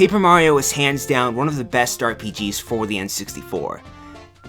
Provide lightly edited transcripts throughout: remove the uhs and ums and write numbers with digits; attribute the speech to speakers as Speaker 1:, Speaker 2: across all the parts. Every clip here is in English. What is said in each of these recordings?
Speaker 1: Paper Mario is hands down one of the best RPGs for the N64.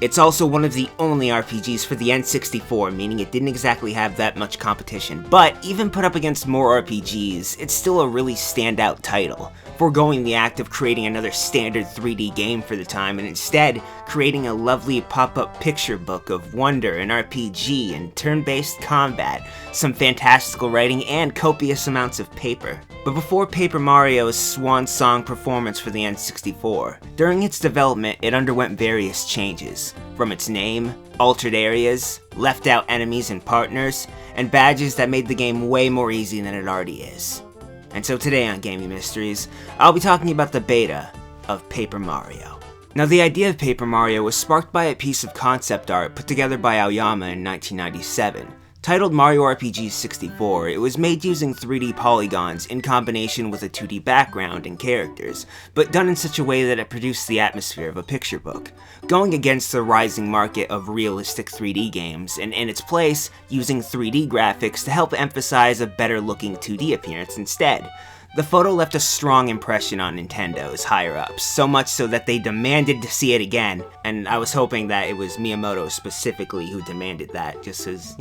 Speaker 1: It's also one of the only RPGs for the N64, meaning it didn't exactly have that much competition, but even put up against more RPGs, it's still a really standout title, foregoing the act of creating another standard 3D game for the time and instead creating a lovely pop-up picture book of wonder and RPG and turn-based combat, some fantastical writing, and copious amounts of paper. But before Paper Mario's swan song performance for the N64, during its development it underwent various changes, from its name, altered areas, left out enemies and partners, and badges that made the game way more easy than it already is. And so today on Gaming Mysteries, I'll be talking about the beta of Paper Mario. Now the idea of Paper Mario was sparked by a piece of concept art put together by Aoyama in 1997. Titled Mario RPG 64, it was made using 3D polygons in combination with a 2D background and characters, but done in such a way that it produced the atmosphere of a picture book, going against the rising market of realistic 3D games, and in its place, using 3D graphics to help emphasize a better looking 2D appearance instead. The photo left a strong impression on Nintendo's higher-ups, so much so that they demanded to see it again, and I was hoping that it was Miyamoto specifically who demanded that, just as,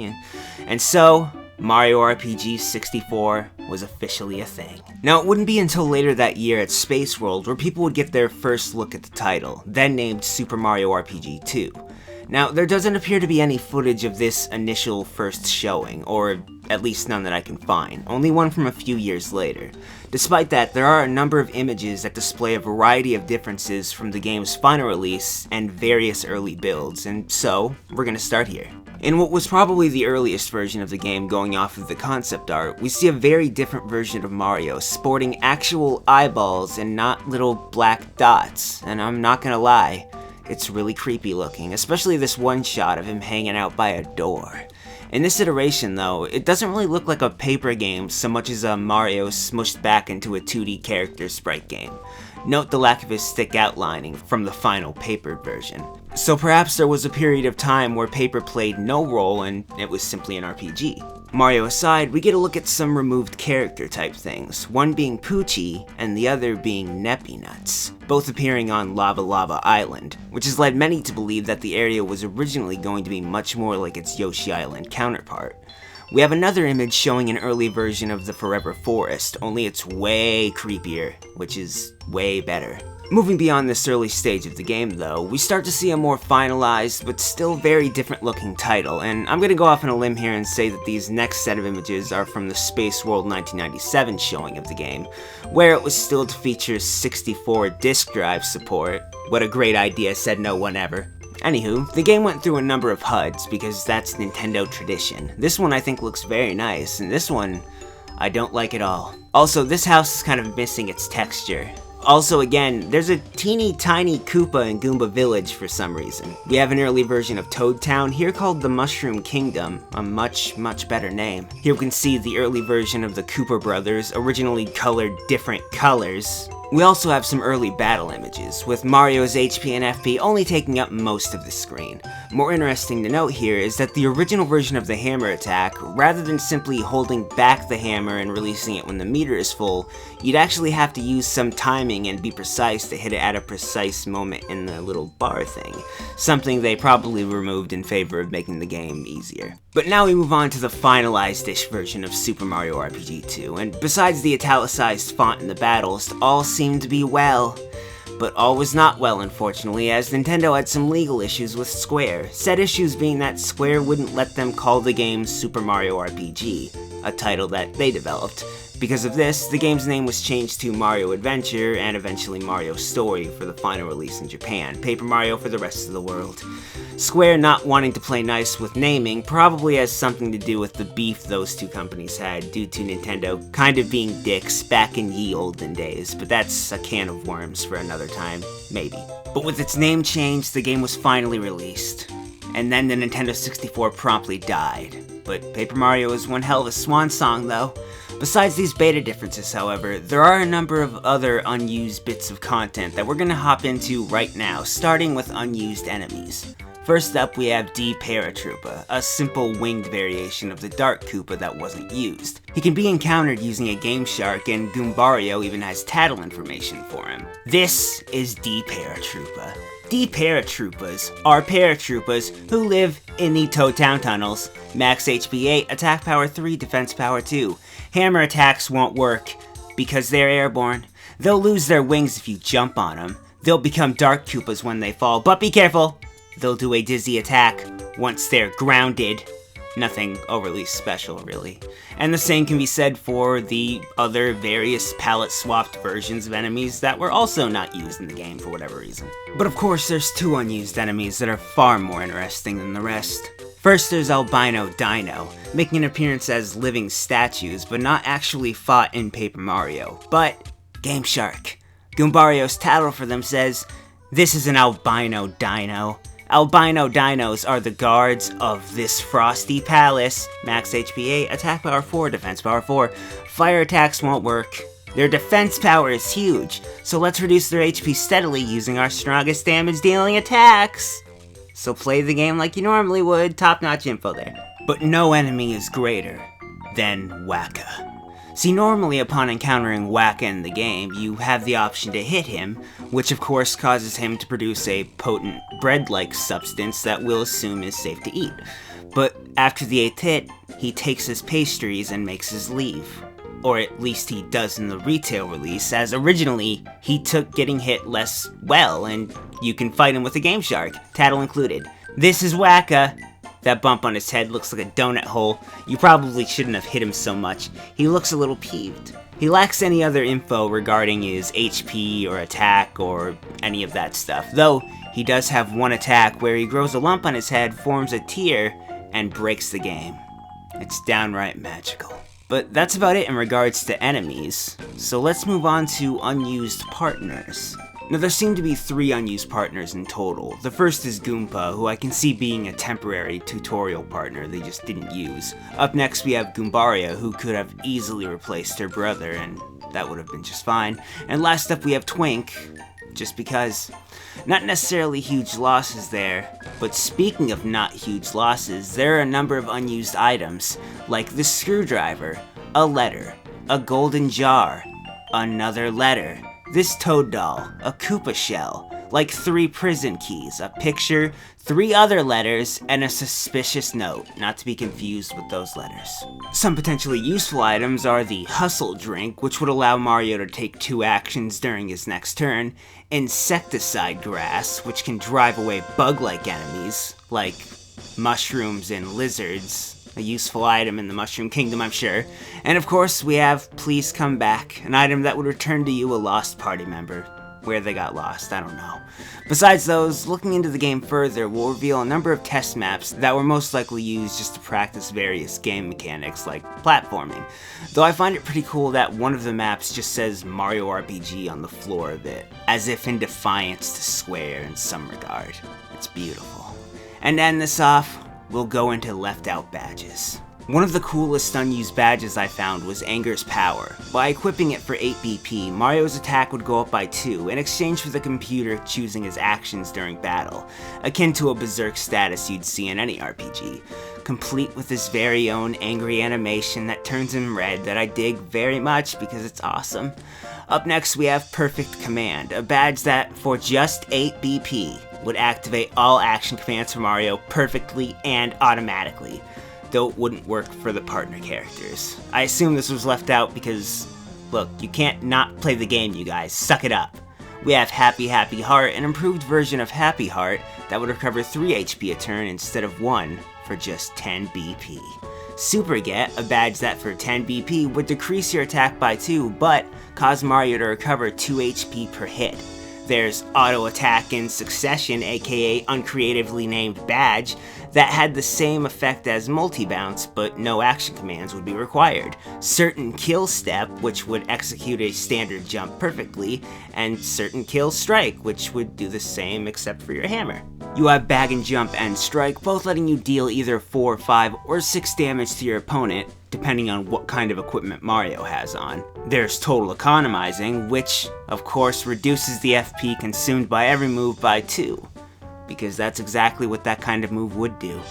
Speaker 1: And so, Mario RPG 64 was officially a thing. Now, it wouldn't be until later that year at Space World where people would get their first look at the title, then named Super Mario RPG 2. Now, there doesn't appear to be any footage of this initial first showing, or at least none that I can find, only one from a few years later. Despite that, there are a number of images that display a variety of differences from the game's final release and various early builds, and so, we're gonna start here. In what was probably the earliest version of the game going off of the concept art, we see a very different version of Mario, sporting actual eyeballs and not little black dots, and I'm not gonna lie, it's really creepy looking, especially this one shot of him hanging out by a door. In this iteration though, it doesn't really look like a paper game so much as a Mario smushed back into a 2D character sprite game. Note the lack of his thick outlining from the final paper version. So perhaps there was a period of time where paper played no role and it was simply an RPG. Mario aside, we get a look at some removed character type things, one being Poochie and the other being Neppy Nuts, both appearing on Lava Lava Island, which has led many to believe that the area was originally going to be much more like its Yoshi Island counterpart. We have another image showing an early version of the Forever Forest, only it's way creepier, which is way better. Moving beyond this early stage of the game though, we start to see a more finalized but still very different looking title, and I'm gonna go off on a limb here and say that these next set of images are from the Space World 1997 showing of the game, where it was still to feature 64 disk drive support. What a great idea, said no one ever. Anywho, the game went through a number of HUDs because that's Nintendo tradition. This one I think looks very nice, and this one I don't like at all. Also, this house is kind of missing its texture. Also again, there's a teeny tiny Koopa in Goomba Village for some reason. We have an early version of Toad Town here called the Mushroom Kingdom, a much better name. Here we can see the early version of the Koopa Brothers, originally colored different colors. We also have some early battle images, with Mario's HP and FP only taking up most of the screen. More interesting to note here is that the original version of the hammer attack, rather than simply holding back the hammer and releasing it when the meter is full, you'd actually have to use some timing and be precise to hit it at a precise moment in the little bar thing, something they probably removed in favor of making the game easier. But now we move on to the finalized-ish version of Super Mario RPG 2, and besides the italicized font in the battles, all seemed to be well. But all was not well, unfortunately, as Nintendo had some legal issues with Square, said issues being that Square wouldn't let them call the game Super Mario RPG, a title that they developed. Because of this, the game's name was changed to Mario Adventure, and eventually Mario Story for the final release in Japan, Paper Mario for the rest of the world. Square not wanting to play nice with naming probably has something to do with the beef those two companies had due to Nintendo kind of being dicks back in ye olden days, but that's a can of worms for another time, maybe. But with its name changed, the game was finally released. And then the Nintendo 64 promptly died. But Paper Mario is one hell of a swan song though. Besides these beta differences, however, there are a number of other unused bits of content that we're gonna hop into right now, starting with unused enemies. For First up, we have D Paratroopa, a simple winged variation of the Dark Koopa that wasn't used. He can be encountered using a Game Shark, and Goombario even has tattle information for him. This is D Paratroopa. D Paratroopas are paratroopers who live in the Toad Town tunnels. Max HP 8, attack power 3, defense power 2. Hammer attacks won't work because they're airborne. They'll lose their wings if you jump on them. They'll become Dark Koopas when they fall, but be careful! They'll do a dizzy attack once they're grounded. Nothing overly special, really. And the same can be said for the other various palette-swapped versions of enemies that were also not used in the game for whatever reason. But of course, there's two unused enemies that are far more interesting than the rest. First, there's Albino Dino, making an appearance as living statues, but not actually fought in Paper Mario. But, Game Shark. Goombario's tattle for them says, "This is an albino dino." Albino dinos are the guards of this frosty palace. Max HP 8, attack power 4, defense power 4. Fire attacks won't work. Their defense power is huge, so let's reduce their HP steadily using our strongest damage dealing attacks. So play the game like you normally would, top-notch info there. But no enemy is greater than Wacka. See, normally upon encountering Wacka in the game, you have the option to hit him, which of course causes him to produce a potent bread-like substance that we'll assume is safe to eat. But after the 8th hit, he takes his pastries and makes his leave. Or at least he does in the retail release, as originally he took getting hit less well, and you can fight him with a Game Shark, tattle included. This is Wacka. That bump on his head looks like a donut hole. You probably shouldn't have hit him so much. He looks a little peeved. He lacks any other info regarding his HP or attack or any of that stuff, though he does have one attack where he grows a lump on his head, forms a tear, and breaks the game. It's downright magical. But that's about it in regards to enemies, so let's move on to unused partners. Now, there seem to be 3 unused partners in total. The first is Goomba, who I can see being a temporary tutorial partner they just didn't use. Up next we have Goombario, who could have easily replaced her brother, and that would have been just fine. And last up we have Twink, just because. Not necessarily huge losses there, but speaking of not huge losses, there are a number of unused items, like the screwdriver, a letter, a golden jar, another letter, this Toad doll, a Koopa shell, like 3 prison keys, a picture, 3 other letters, and a suspicious note, not to be confused with those letters. Some potentially useful items are the Hustle Drink, which would allow Mario to take 2 actions during his next turn, Insecticide Grass, which can drive away bug-like enemies, like mushrooms and lizards, a useful item in the Mushroom Kingdom, I'm sure. And of course, we have Please Come Back, an item that would return to you a lost party member. Where they got lost, I don't know. Besides those, looking into the game further will reveal a number of test maps that were most likely used just to practice various game mechanics like platforming. Though I find it pretty cool that one of the maps just says Mario RPG on the floor of it, as if in defiance to Square in some regard. It's beautiful. And to end this off, we'll go into left out badges. One of the coolest unused badges I found was Anger's Power. By equipping it for 8 BP, Mario's attack would go up by 2 in exchange for the computer choosing his actions during battle, akin to a Berserk status you'd see in any RPG, complete with his very own angry animation that turns him red that I dig very much because it's awesome. Up next we have Perfect Command, a badge that, for just 8 BP, would activate all action commands for Mario perfectly and automatically, though it wouldn't work for the partner characters. I assume this was left out because, look, you can't not play the game, you guys. Suck it up. We have Happy Happy Heart, an improved version of Happy Heart that would recover 3 HP a turn instead of 1 for just 10 BP. Super Get, a badge that for 10 BP would decrease your attack by 2, but cause Mario to recover 2 HP per hit. There's Auto Attack in Succession, aka uncreatively named badge, that had the same effect as multi-bounce, but no action commands would be required. Certain Kill Step, which would execute a standard jump perfectly, and Certain Kill Strike, which would do the same except for your hammer. You have Bag and Jump and Strike, both letting you deal either 4, 5, or 6 damage to your opponent, depending on what kind of equipment Mario has on. There's Total Economizing, which, of course, reduces the FP consumed by every move by 2. because that's exactly what that kind of move would do.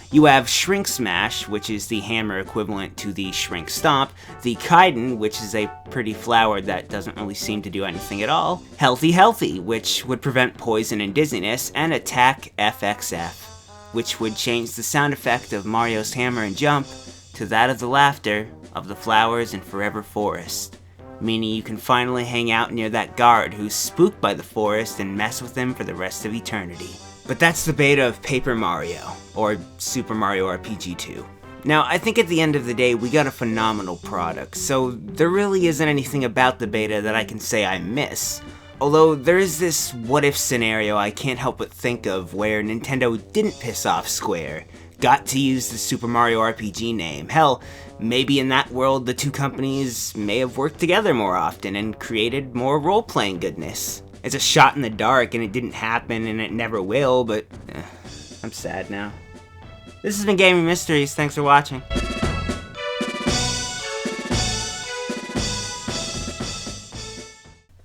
Speaker 1: You have Shrink Smash, which is the hammer equivalent to the Shrink Stomp, the Kaiden, which is a pretty flower that doesn't really seem to do anything at all, Healthy Healthy, which would prevent poison and dizziness, and Attack FXF, which would change the sound effect of Mario's hammer and jump to that of the laughter of the flowers in Forever Forest, meaning you can finally hang out near that guard who's spooked by the forest and mess with him for the rest of eternity. But that's the beta of Paper Mario, or Super Mario RPG 2. Now, I think at the end of the day, we got a phenomenal product, so there really isn't anything about the beta that I can say I miss. Although, there is this what-if scenario I can't help but think of where Nintendo didn't piss off Square, got to use the Super Mario RPG name. Hell, maybe in that world the two companies may have worked together more often and created more role-playing goodness. It's a shot in the dark, and it didn't happen, and it never will, but I'm sad now. This has been Gaming Mysteries. Thanks for watching.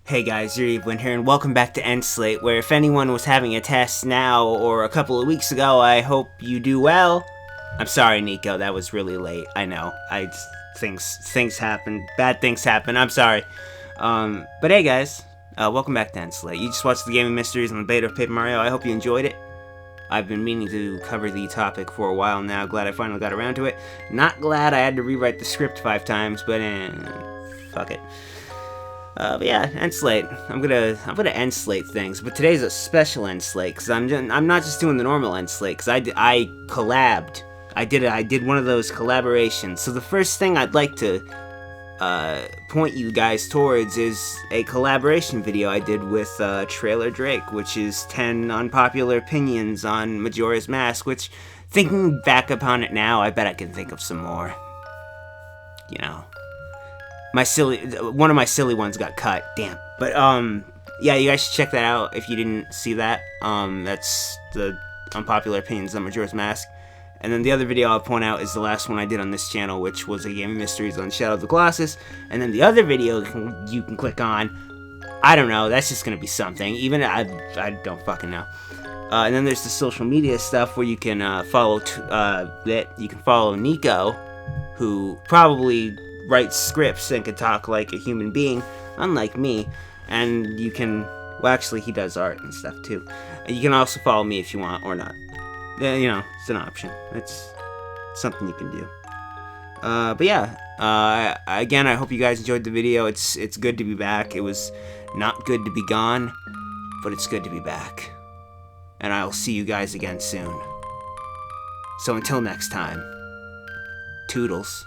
Speaker 1: Hey guys, Yuriofwind here, and welcome back to Slate, where if anyone was having a test now or a couple of weeks ago, I hope you do well. I'm sorry, Nico, that was really late. I know. Things happen. Bad things happen. I'm sorry. But hey guys. Welcome back to Slate. You just watched the Gaming Mysteries on the beta of Paper Mario. I hope you enjoyed it. I've been meaning to cover the topic for a while now. Glad I finally got around to it. Not glad I had to rewrite the script 5 times, but fuck it. But yeah, Slate. I'm gonna end Slate things, but today's a special end Slate because I'm not just doing the normal end Slate because I collabed. I did one of those collaborations. So the first thing I'd like to point you guys towards is a collaboration video I did with Trailer Drake, which is 10 unpopular opinions on Majora's Mask, which, thinking back upon it now, I bet I can think of some more. You know. One of my silly ones got cut, damn. But, yeah, you guys should check that out if you didn't see that. That's the unpopular opinions on Majora's Mask. And then the other video I'll point out is the last one I did on this channel, which was a Gaming Mysteries on Shadow of the Colossus. And then the other video you can click on, I don't know, that's just gonna be something. Even I don't fucking know. And then there's the social media stuff where you can follow Nico, who probably writes scripts and can talk like a human being, unlike me. And you can, well, actually, he does art and stuff too. You can also follow me if you want or not. You know, it's an option. It's something you can do. But yeah, again, I hope you guys enjoyed the video. It's good to be back. It was not good to be gone, but it's good to be back. And I will see you guys again soon. So until next time, toodles.